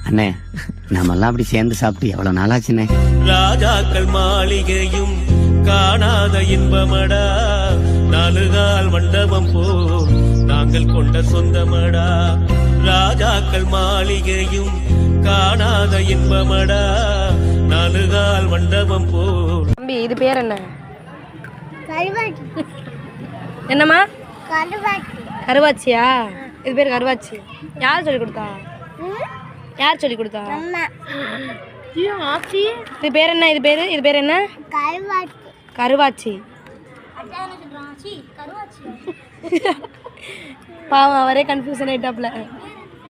அண்ணே நாமெல்லாம் அப்படி சேர்ந்து சாப்பிட்டு எவ்வளவு நாளாச்சுண்ணே. ராஜாக்கள் மாளிகையும் காணாத இன்பமடா, நாலுகால் மண்டபம் போ நாங்கள் கொண்ட சொந்தமடா. ராஜாக்கள் மாளிகையும் காணாத இன்பமடா, நாலுகால் மண்டபம் போ. தம்பி இது பேர் என்ன? என்னம்மா? கருவாச்சியா? இது பேர் கருவாச்சி. யார் சொல்லி கொடுத்தா? யார் சொல்லி கொடுத்தா? இது பேர் என்ன? இது பேர் என்ன? கருவாச்சி. பாவம் அவரே கன்ஃபியூஷன் ஆயிட்டாப்ல.